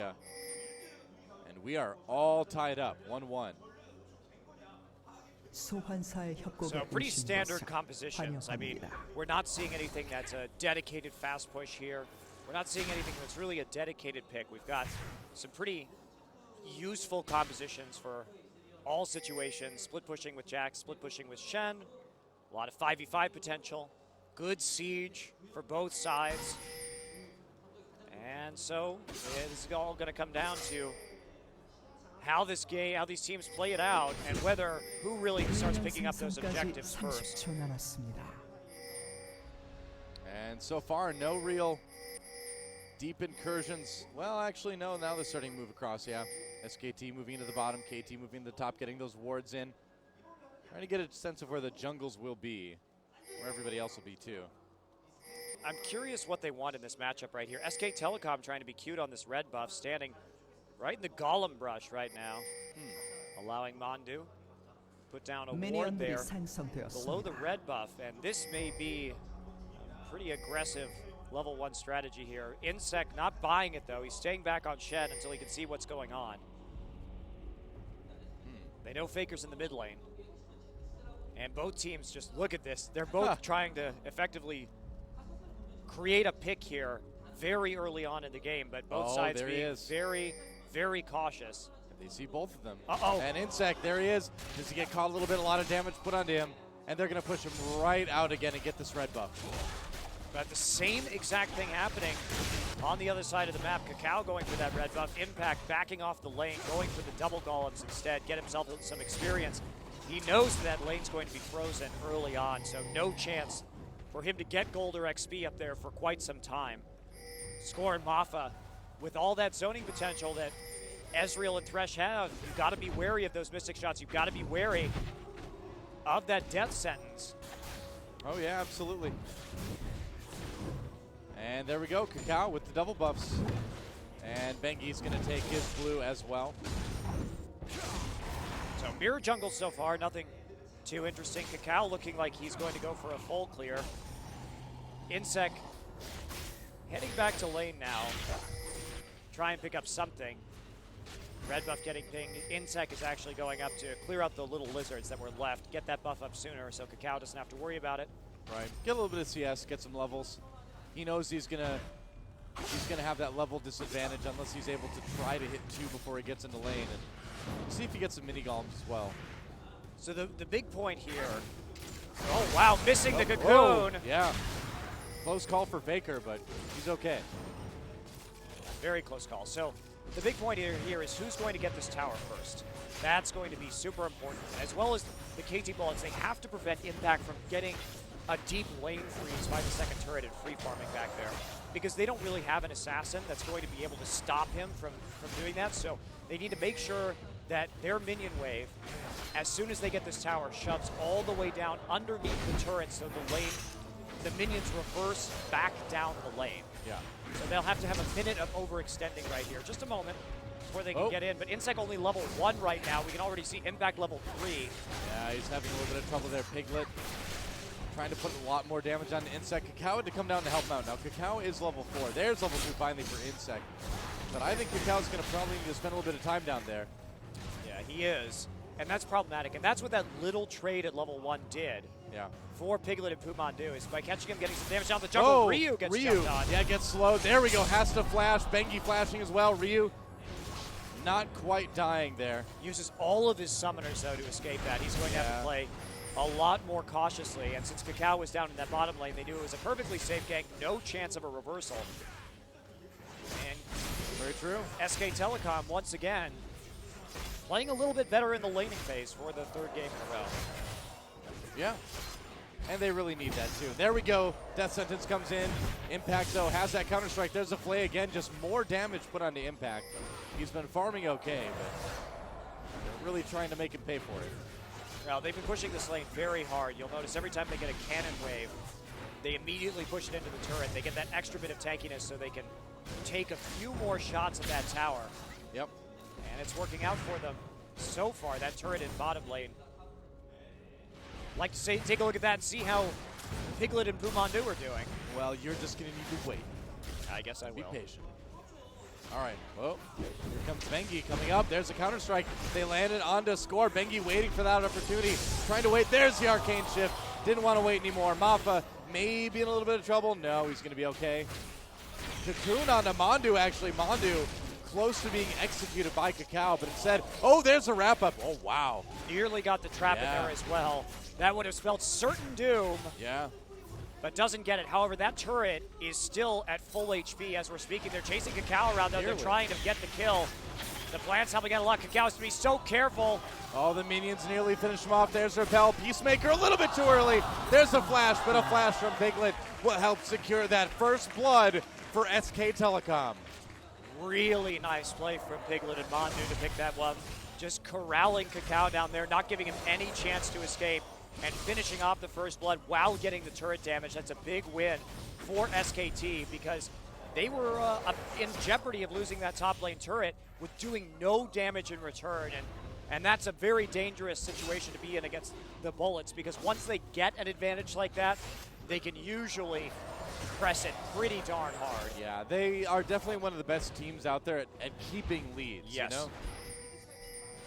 Yeah. And we are all tied up, 1-1. So pretty standard compositions. I mean, we're not seeing anything that's a dedicated fast push here. We're not seeing anything that's really a dedicated pick. We've got some pretty useful compositions for all situations. Split pushing with Jax, split pushing with Shen. A lot of 5v5 potential. Good siege for both sides. And so this is all going to come down to how these teams play it out, and whether who really starts picking up those objectives first. And so far, no real deep incursions. Well, actually, no. Now they're starting to move across, yeah. SKT moving into the bottom, KT moving to the top, getting those wards in. Trying to get a sense of where the jungles will be, where everybody else will be, too. I'm curious what they want in this matchup right here. SKT1 trying to be cute on this red buff, standing right in the golem brush right now, allowing Mandu put down a ward there below the red buff, and this may be a pretty aggressive level 1 strategy here. Insect not buying it though. He's staying back on Shen until he can see what's going on. They know Faker's in the mid lane, and both teams just look at this. They're both trying to effectively create a pick here very early on in the game, but both sides being very, very cautious. They see both of them. Uh-oh. And Insect, there he is. Does he get caught a little bit? A lot of damage put onto him. And they're going to push him right out again and get this red buff. But the same exact thing happening on the other side of the map. Kakao going for that red buff. Impact backing off the lane, going for the double golems instead. Get himself some experience. He knows that lane's going to be frozen early on, so no chance for him to get gold or XP up there for quite some time. Score and Mafa, with all that zoning potential that Ezreal and Thresh have, you've got to be wary of those Mystic shots. You've got to be wary of that death sentence. Oh yeah, absolutely. And there we go, Kakao with the double buffs. And Bengi's going to take his blue as well. So mirror jungle so far, nothing too interesting. Kakao looking like he's going to go for a full clear. Insec heading back to lane now. Try and pick up something. Red buff getting pinged. Insec is actually going up to clear out the little lizards that were left. Get that buff up sooner so Kakao doesn't have to worry about it. Right. Get a little bit of CS, get some levels. He knows he's gonna have that level disadvantage unless he's able to try to hit 2 before he gets into lane, and see if he gets some mini golems as well. So the big point here. Oh wow, missing the cocoon. Whoa, yeah. Close call for Faker, but he's okay. Very close call. So the big point here is who's going to get this tower first. That's going to be super important, as well as the KT bullets. They have to prevent Impact from getting a deep lane freeze by the second turret and free farming back there, because they don't really have an assassin that's going to be able to stop him from doing that. So they need to make sure that their minion wave, as soon as they get this tower, shoves all the way down underneath the turret, so the minions reverse back down the lane. Yeah. So they'll have to have a minute of overextending right here. Just a moment before they can get in. But Insec only level 1 right now. We can already see Impact level 3. Yeah, he's having a little bit of trouble there. Piglet trying to put a lot more damage on the Insect. Kakao had to come down to help him out. Now Kakao is level 4. There's level 2 finally for Insect. But I think Kakao's going to probably need to spend a little bit of time down there. Yeah, he is. And that's problematic. And that's what that little trade at level 1 did. Yeah. For Piglet and Pumandu is by catching him, getting some damage down the jungle. Ryu gets jumped on. Yeah, gets slowed. There we go. Has to flash. Bengi flashing as well. Ryu not quite dying there. Uses all of his summoners, though, to escape that. He's going to have to play a lot more cautiously. And since Kakao was down in that bottom lane, they knew it was a perfectly safe gank. No chance of a reversal. And very true. SKT1 once again playing a little bit better in the laning phase for the 3rd game in a row. Yeah. And they really need that, too. There we go. Death Sentence comes in. Impact, though, has that Counter-Strike. There's a play again. Just more damage put onto Impact. He's been farming okay, but they're really trying to make him pay for it. Well, they've been pushing this lane very hard. You'll notice every time they get a cannon wave, they immediately push it into the turret. They get that extra bit of tankiness so they can take a few more shots at that tower. Yep. And it's working out for them so far. That turret in bottom lane. Like to say, take a look at that and see how Piglet and Pumandu are doing. Well, you're just going to need to wait. I guess I will. Be patient. All right, well, here comes Bengi coming up. There's a counter strike. They landed onto Score. Bengi waiting for that opportunity, trying to wait. There's the arcane shift. Didn't want to wait anymore. Mafa may be in a little bit of trouble. No, he's going to be okay. Cocoon onto Mondu, actually. Mondu close to being executed by Cacao, but instead, oh, there's a wrap-up. Oh, wow. Nearly got the trap in there as well. That would have spelled certain doom. Yeah. But doesn't get it. However, that turret is still at full HP as we're speaking. They're chasing Cacao around though. They're trying to get the kill. The plant's helping out a lot. Cacao has to be so careful. Oh, the minions nearly finish him off. There's Repel. Peacemaker a little bit too early. There's a flash, but a flash from Piglet will help secure that first blood for SK Telecom. Really nice play from Piglet and Mondu to pick that one. Just corralling Cacao down there, not giving him any chance to escape, and finishing off the first blood while getting the turret damage. That's a big win for SKT because they were in jeopardy of losing that top lane turret with doing no damage in return. And that's a very dangerous situation to be in against the Bullets because once they get an advantage like that, they can usually press it pretty darn hard. Yeah, they are definitely one of the best teams out there at keeping leads, yes. You know?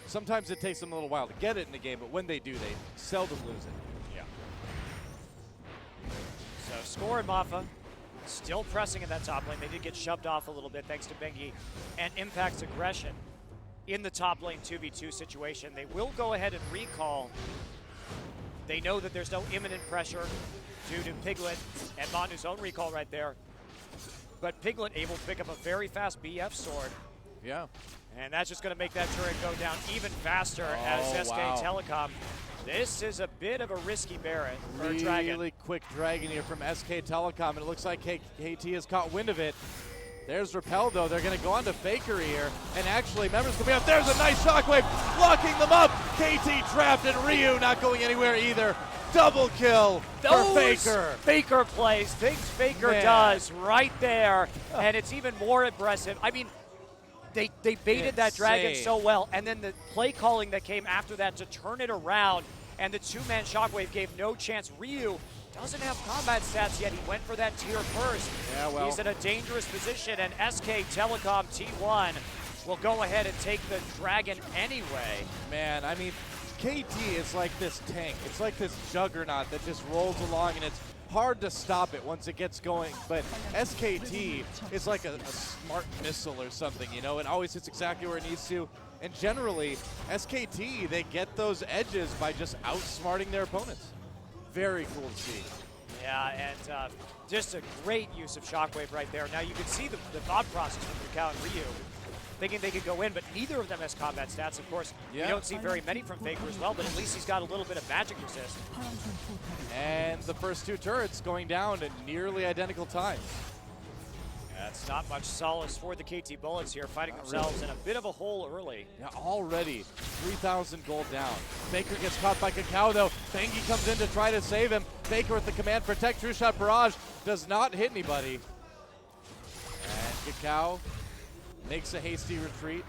Sometimes it takes them a little while to get it in the game, but when they do, they seldom lose it. Yeah. So Score and Mafa still pressing in that top lane. They did get shoved off a little bit thanks to Bengi and Impact's aggression in the top lane 2v2 situation. They will go ahead and recall. They know that there's no imminent pressure due to Piglet and Mondu's own recall right there. But Piglet able to pick up a very fast BF sword. Yeah. And that's just going to make that turret go down even faster as SK Telecom. This is a bit of a risky Baron for Dragon. Really quick Dragon here from SK Telecom, and it looks like KT has caught wind of it. There's Repel, though. They're going to go on to Faker here. And actually, members coming up. There's a nice shockwave, locking them up. KT trapped, and Ryu not going anywhere either. Double kill for Faker. Faker plays, things Faker does right there. And it's even more impressive. I mean, they baited that Dragon so well, and then the play calling that came after that to turn it around, and the two-man shockwave gave no chance. Ryu doesn't have combat stats yet. He went for that tier first. Yeah, well. He's in a dangerous position, and SK Telecom T1 will go ahead and take the Dragon anyway. Man, I mean, KT is like this tank. It's like this juggernaut that just rolls along, and it's hard to stop it once it gets going, but SKT is like a smart missile or something, you know? It always hits exactly where it needs to, and generally, SKT, they get those edges by just outsmarting their opponents. Very cool to see. Yeah, and just a great use of Shockwave right there. Now you can see the thought process from Cacao and Ryu, thinking they could go in, but neither of them has combat stats. Of course, you don't see very many from Faker as well, but at least he's got a little bit of magic resist. And the first two turrets going down at nearly identical times. That's not much solace for the KT Bullets here, finding themselves in a bit of a hole early. Yeah, already 3,000 gold down. Faker gets caught by Cacao, though. Bengi comes in to try to save him. Faker with the command protect, true shot barrage, does not hit anybody. And Cacao makes a hasty retreat.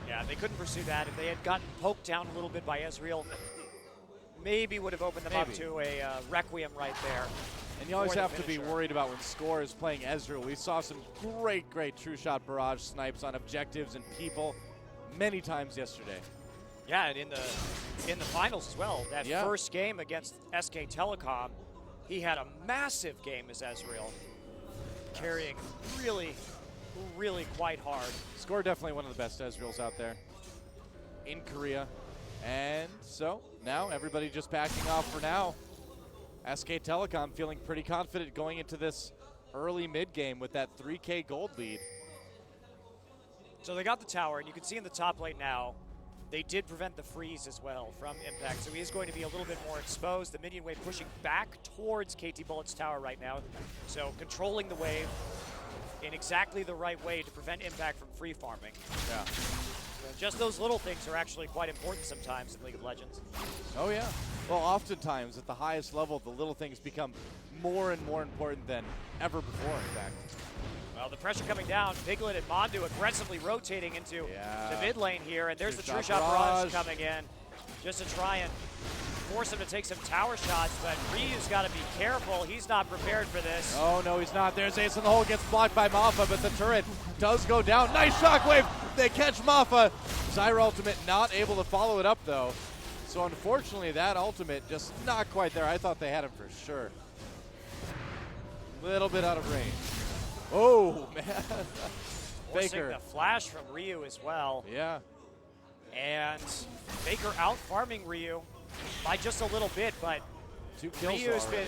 Yeah, they couldn't pursue that. If they had gotten poked down a little bit by Ezreal, maybe would have opened them up to a Requiem right there. And you always have to be worried about when Score is playing Ezreal. We saw some great true shot barrage snipes on objectives and people many times yesterday. Yeah, and in the finals as well. That first game against SK Telecom, he had a massive game as Ezreal, carrying really quite hard. Score definitely one of the best Ezreals out there in Korea. And so now everybody just backing off for now. SK Telecom feeling pretty confident going into this early mid game with that 3K gold lead. So they got the tower, and you can see in the top lane now, they did prevent the freeze as well from Impact, so he is going to be a little bit more exposed. The minion wave pushing back towards KT Bullets tower right now, so controlling the wave in exactly the right way to prevent Impact from free farming. Yeah. So just those little things are actually quite important sometimes in League of Legends. Oh yeah. Well, oftentimes at the highest level, the little things become more and more important than ever before, in fact. Well, the pressure coming down, Piglet and Mondu aggressively rotating into the mid lane here, and there's the true shot barrage coming in just to try and force him to take some tower shots, but Ryu's got to be careful. He's not prepared for this. Oh, no, he's not. There's Ace in the hole, gets blocked by Maffa, but the turret does go down. Nice shockwave. They catch Maffa. Zyra ultimate not able to follow it up, though. So unfortunately, that ultimate just not quite there. I thought they had him for sure. Little bit out of range. Oh, man. Forcing Faker. the flash from Ryu as well. Yeah. And Faker out farming Ryu by just a little bit, but 2 kills Ryu's already. been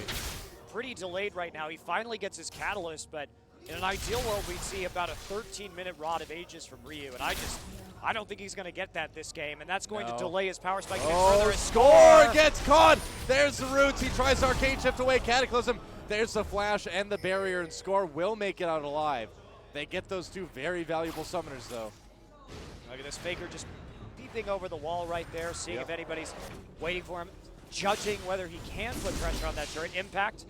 pretty delayed right now. He finally gets his catalyst, but in an ideal world, we'd see about a 13-minute Rod of Ages from Ryu, and I don't think he's going to get that this game, and that's going to delay his power spike even further. Score gets caught. There's the roots. He tries to arcane shift away. Cataclysm. There's the flash and the barrier, and Score will make it out alive. They get those 2 very valuable summoners, though. Look at this Faker just peeping over the wall right there, seeing if anybody's waiting for him, judging whether he can put pressure on that turret. Impact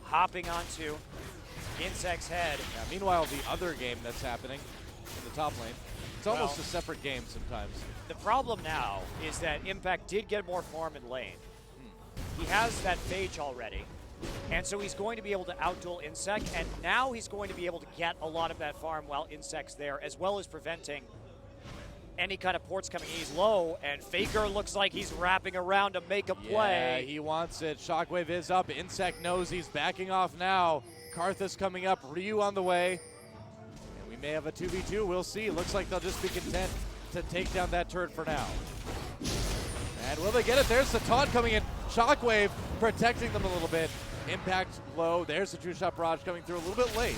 hopping onto Insect's head. Yeah, meanwhile, the other game that's happening in the top lane, it's almost a separate game sometimes. The problem now is that Impact did get more farm in lane. He has that Phage already, and so he's going to be able to outduel Insect, and now he's going to be able to get a lot of that farm while Insect's there, as well as preventing any kind of ports coming. He's low, and Faker looks like he's wrapping around to make a play. Yeah, he wants it. Shockwave is up. Insect knows he's backing off now. Karthus coming up. Ryu on the way. And we may have a 2v2. We'll see. Looks like they'll just be content to take down that turret for now. And will they get it? There's the taunt coming in. Shockwave protecting them a little bit. Impact low. There's the two-shot barrage coming through a little bit late.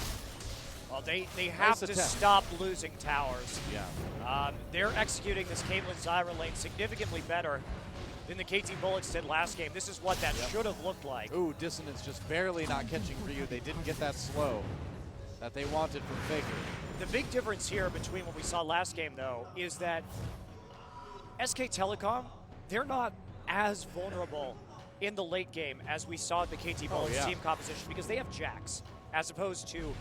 Well, they have to stop losing towers. Yeah. They're executing this Caitlyn Zyra lane significantly better than the KT Bullets did last game. This is what that should have looked like. Ooh, Dissonance just barely not catching Ryu. They didn't get that slow that they wanted from Faker. The big difference here between what we saw last game, though, is that SK Telecom, they're not as vulnerable in the late game as we saw the KT Bullets team composition, because they have Jax as opposed to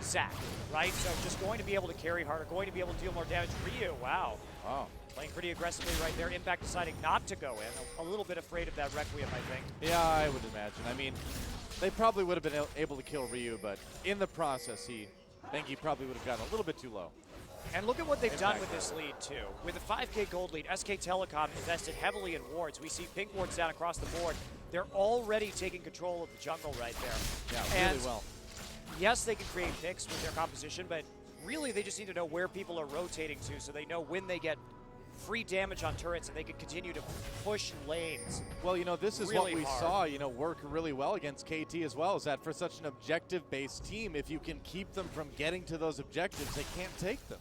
Zac, right? So just going to be able to carry harder, going to be able to deal more damage. Ryu, wow. Playing pretty aggressively right there. Impact deciding not to go in. A little bit afraid of that Requiem, I think. Yeah, I would imagine. I mean, they probably would have been able to kill Ryu, but in the process, Bengi probably would have gotten a little bit too low. And look at what they've done with this lead, too. With a 5K gold lead, SK Telecom invested heavily in wards. We see pink wards down across the board. They're already taking control of the jungle right there. Yeah, really well. Yes, they can create picks with their composition, but really they just need to know where people are rotating to so they know when they get free damage on turrets and they can continue to push lanes. Well, you know, this is really what we hard. saw, you know, work really well against KT as well, is that for such an objective-based team, if you can keep them from getting to those objectives, they can't take them.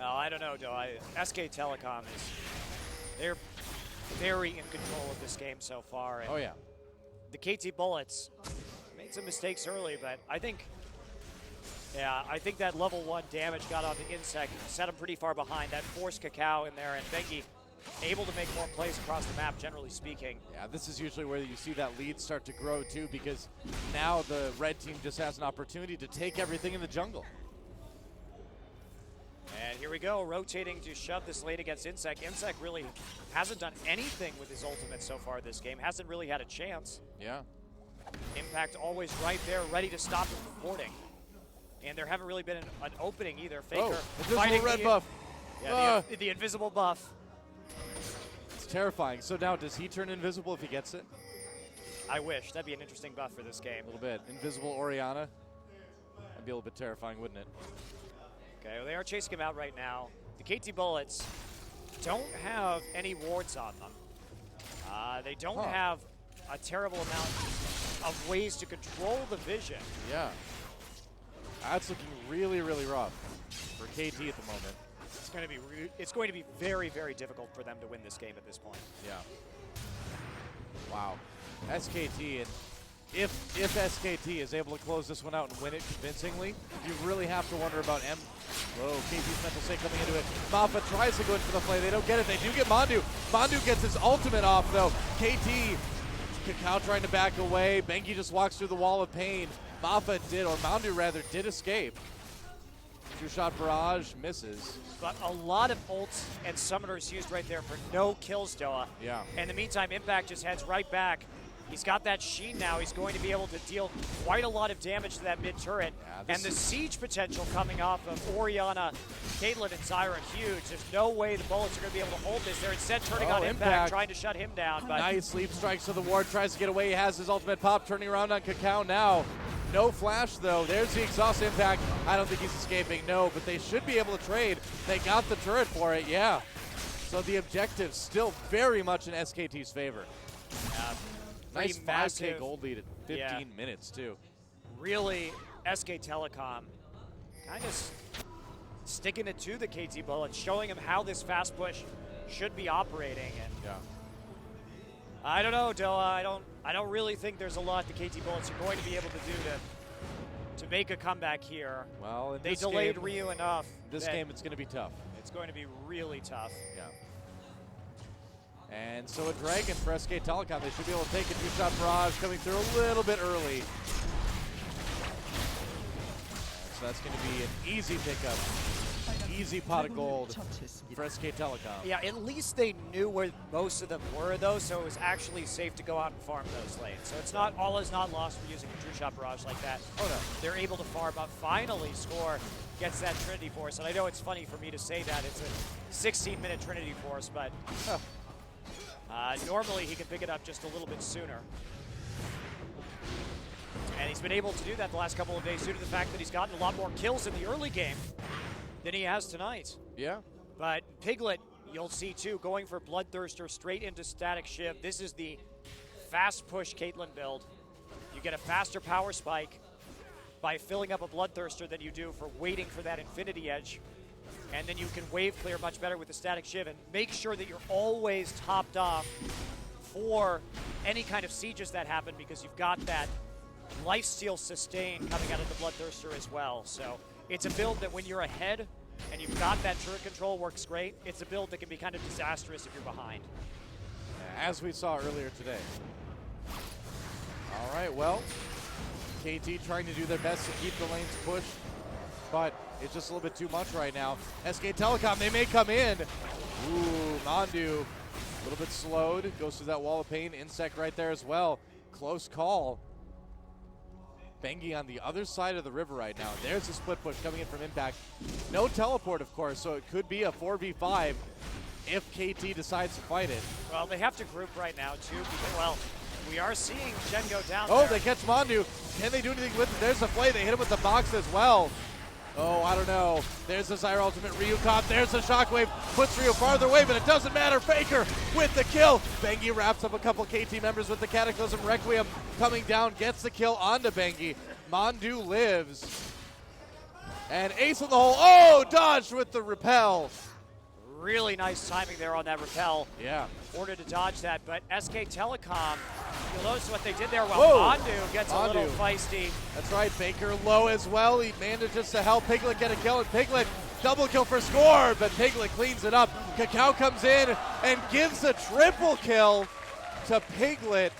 Oh, I don't know, Joe. SK Telecom they're very in control of this game so far. And oh, yeah. The KT Bullets made some mistakes early, but I think that level 1 damage got onto Insect, set him pretty far behind. That forced Cacao in there, and Bengi able to make more plays across the map, generally speaking. Yeah, this is usually where you see that lead start to grow, too, because now the red team just has an opportunity to take everything in the jungle. And here we go, rotating to shove this lane against Insect. Insect really hasn't done anything with his ultimate so far this game, hasn't really had a chance. Yeah. Impact always right there, ready to stop him from porting. And there haven't really been an opening either. Faker invisible red buff. Yeah, the invisible buff. It's terrifying. So now, does he turn invisible if he gets it? I wish. That'd be an interesting buff for this game. A little bit. Invisible Orianna. That'd be a little bit terrifying, wouldn't it? Okay, well, they are chasing him out right now. The KT Bullets don't have any wards on them. They don't have a terrible amount of ways to control the vision. Yeah. That's looking really, really rough for KT at the moment. It's going to be very, very difficult for them to win this game at this point. Yeah. Wow. SKT, and if SKT is able to close this one out and win it convincingly, you really have to wonder about KT's mental state coming into it. Maffa tries to go in for the play. They don't get it. They do get Mandu. Mandu gets his ultimate off, though. KT, Cacao trying to back away. Bengi just walks through the wall of pain. Maffa did, or Mandu rather, did escape. Two-shot barrage misses. But a lot of ults and summoners used right there for no kills, Doa. Yeah. In the meantime, Impact just heads right back. He's got that sheen now. He's going to be able to deal quite a lot of damage to that mid turret. Yeah, and the siege potential coming off of Orianna, Caitlyn, and Zyra huge. There's no way the Bullets are going to be able to hold this. They're instead turning on Impact, trying to shut him down. But nice sleep strikes to the ward, tries to get away. He has his ultimate pop, turning around on Cacao now. No flash, though. There's the exhaust Impact. I don't think he's escaping, no, but they should be able to trade. They got the turret for it, yeah. So the objective's still very much in SKT's favor. Nice 5K gold lead at 15 minutes, too. Really, SK Telecom kind of sticking it to the KT Bullets, showing them how this fast push should be operating. And yeah. I don't know, Doa. I don't really think there's a lot the KT Bullets are going to be able to do to make a comeback here. Well, they delayed Ryu enough. This game, it's going to be tough. It's going to be really tough. Yeah. And so a Dragon for SK Telecom. They should be able to take a two-shot barrage coming through a little bit early. So that's going to be an easy pickup. Easy pot of gold for SK Telecom. Yeah, at least they knew where most of them were, though, so it was actually safe to go out and farm those lanes. So it's not all is not lost for using a two-shot barrage like that. Oh, no. They're able to farm up, finally score, gets that Trinity Force. And I know it's funny for me to say that. It's a 16-minute Trinity Force, but normally he can pick it up just a little bit sooner. And he's been able to do that the last couple of days due to the fact that he's gotten a lot more kills in the early game than he has tonight. Yeah. But Piglet, you'll see too, going for Bloodthirster straight into Static Shiv. This is the fast push Caitlyn build. You get a faster power spike by filling up a Bloodthirster than you do for waiting for that Infinity Edge. And then you can wave clear much better with the Static Shiv and make sure that you're always topped off for any kind of sieges that happen, because you've got that lifesteal sustain coming out of the Bloodthirster as well. So it's a build that when you're ahead and you've got that turret control, works great. It's a build that can be kind of disastrous if you're behind. As we saw earlier today. All right, well, KT trying to do their best to keep the lanes pushed, but it's just a little bit too much right now. SK Telecom, they may come in. Ooh, Mandu, a little bit slowed. Goes through that wall of pain. Insect right there as well. Close call. Bengi on the other side of the river right now. There's a split push coming in from Impact. No teleport, of course, so it could be a 4v5 if KT decides to fight it. Well, they have to group right now, too, because, well, we are seeing Shen go down there. Oh, they catch Mandu. Can they do anything with it? There's the play. They hit him with the box as well. Oh, I don't know. There's the Zyra ultimate. Ryu caught. There's the shockwave. Puts Ryu farther away, but it doesn't matter. Faker with the kill. Bengi wraps up a couple KT members with the Cataclysm. Requiem coming down, gets the kill onto Bengi. Mandu lives. And ace in the hole. Oh, dodged with the repel. Really nice timing there on that repel. Yeah. In order to dodge that, but SK Telecom, you'll notice what they did there while Mandu gets a little feisty. That's right, Baker low as well. He manages to help Piglet get a kill, and Piglet double kill for score, but Piglet cleans it up. Cacao comes in and gives a triple kill to Piglet.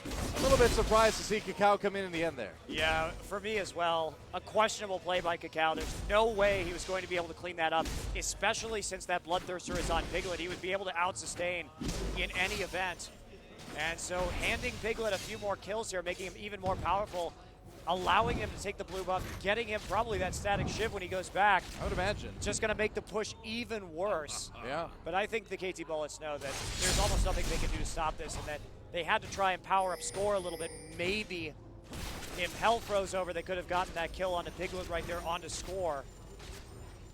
A little bit surprised to see Cacao come in the end there. Yeah, for me as well. A questionable play by Cacao. There's no way he was going to be able to clean that up, especially since that Bloodthirster is on Piglet. He would be able to out-sustain in any event. And so handing Piglet a few more kills here, making him even more powerful, allowing him to take the blue buff, getting him probably that Static Shiv when he goes back. I would imagine. Just going to make the push even worse. Yeah. But I think the KT Bullets know that there's almost nothing they can do to stop this, and that they had to try and power up score a little bit. Maybe if Hell froze over, they could have gotten that kill onto Piglet right there onto score.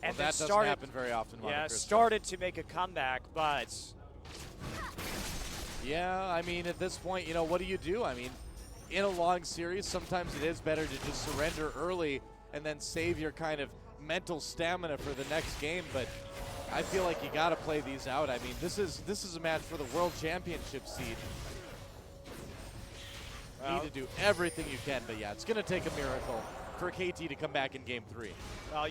And well, that doesn't happen very often. Yeah, started to make a comeback, but yeah, I mean, at this point, you know, what do you do? I mean, in a long series, sometimes it is better to just surrender early and then save your kind of mental stamina for the next game. But I feel like you got to play these out. I mean, this is a match for the World Championship seed. Well, need to do everything you can, but yeah, it's going to take a miracle for KT to come back in Game 3. Well,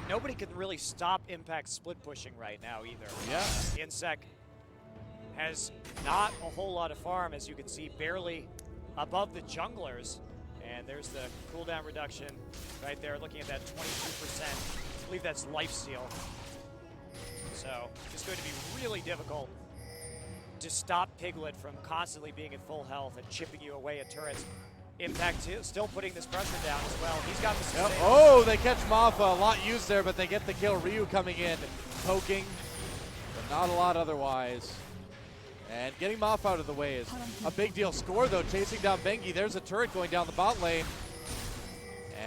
nobody can really stop Impact split pushing right now either. Yeah. Insect has not a whole lot of farm, as you can see, barely above the junglers. And there's the cooldown reduction right there, looking at that 22%. I believe that's lifesteal. So it's going to be really difficult to stop Piglet from constantly being at full health and chipping you away at turrets. Impact still putting this pressure down as well. He's got the Oh, they catch Mafa. A lot used there, but they get the kill. Ryu coming in, poking, but not a lot otherwise. And getting Mafa out of the way is a big deal. Score, though, chasing down Bengi. There's a turret going down the bot lane.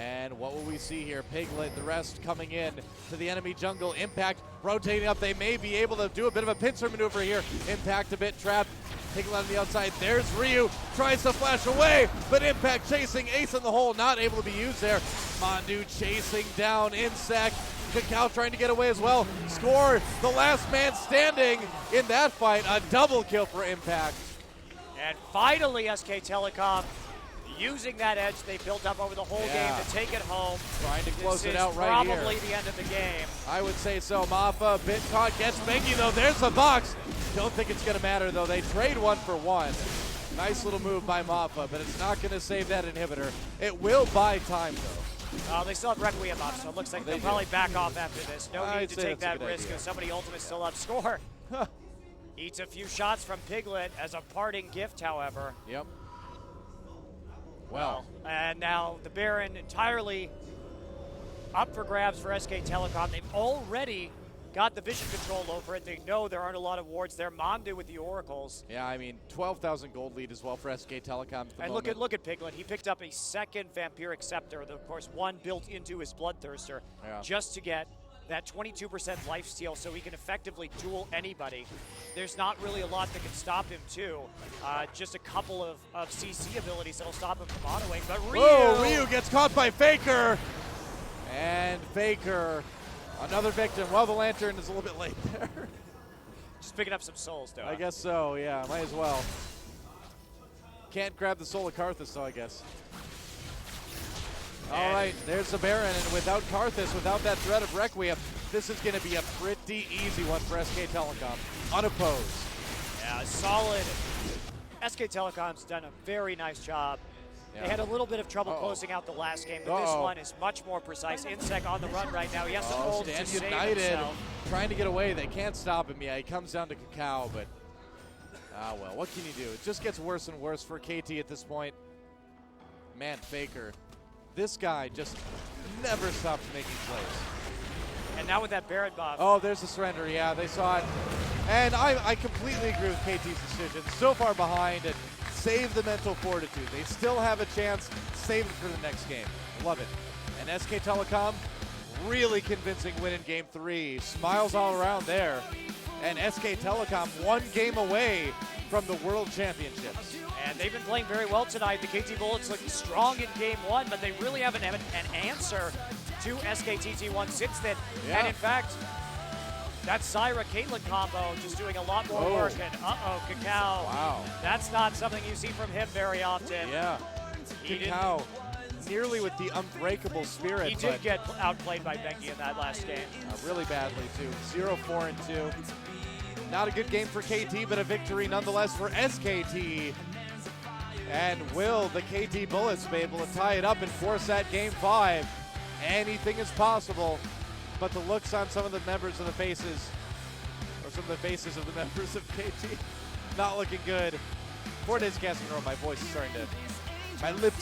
And what will we see here? Piglet, the rest coming in to the enemy jungle. Impact rotating up. They may be able to do a bit of a pincer maneuver here. Impact a bit trapped. Piglet on the outside. There's Ryu. Tries to flash away, but Impact chasing. Ace in the hole, not able to be used there. Mandu chasing down Insect. Kakao trying to get away as well. Score, the last man standing in that fight. A double kill for Impact. And finally, SK Telecom using that edge they built up over the whole game to take it home. Trying to close it out right here. Probably the end of the game. I would say so. Mafa, bit caught, gets Bengi though. There's the box. Don't think it's going to matter though. They trade 1 for 1. Nice little move by Mafa, but it's not going to save that inhibitor. It will buy time though. They still have Requiem up, so it looks like they'll probably back off after this. No need to take that risk because somebody ultimate still up. Score. Eats a few shots from Piglet as a parting gift, however. Yep. Well, and now the Baron entirely up for grabs for SK Telecom. They've already got the vision control over it. They know there aren't a lot of wards there. Mandu with the oracles. Yeah, I mean, 12,000 gold lead as well for SK Telecom. And look at Piglet. He picked up a second Vampiric Scepter, of course, one built into his Bloodthirster, just to get that 22% lifesteal so he can effectively duel anybody. There's not really a lot that can stop him, too. Just a couple of CC abilities that'll stop him from autoing. But Ryu gets caught by Faker. And Faker, another victim. Well, the Lantern is a little bit late there. Just picking up some souls, though. I guess so, yeah. Might as well. Can't grab the soul of Karthus, though, I guess. All right, there's the Baron, and without Karthus, without that threat of Requiem, this is going to be a pretty easy one for SK Telecom, unopposed. Yeah, solid. SK Telecom's done a very nice job. They had a little bit of trouble closing out the last game, but this one is much more precise. Insect on the run right now. He has to hold to save himself. Trying to get away. They can't stop him. Yeah, he comes down to Kakao, but well, what can you do? It just gets worse and worse for KT at this point. Man, Faker. This guy just never stops making plays. And now with that Baron buff. Oh, there's the surrender. Yeah, they saw it. And I completely agree with KT's decision. So far behind, and save the mental fortitude. They still have a chance. Save it for the next game. Love it. And SK Telecom, really convincing win in Game 3. Smiles all around there. And SK Telecom 1 game away from the World Championships. And they've been playing very well tonight. The KT Bullets looking strong in Game 1, but they really haven't had an answer to SKTT1 since then. Yeah. And in fact, that Zyra Caitlyn combo just doing a lot more work. And Kakao. Wow. That's not something you see from him very often. Yeah. Kakao nearly with the unbreakable spirit. He did get outplayed by Bengi in that last game. Really badly, too. 0-4-2. Not a good game for KT, but a victory nonetheless for SKT. And will the KT Bullets be able to tie it up and force that Game 5? Anything is possible, but the looks on some of the members of the faces, or some of the faces of the members of KT, not looking good. 4 days casting in a row, my voice is starting to, my lips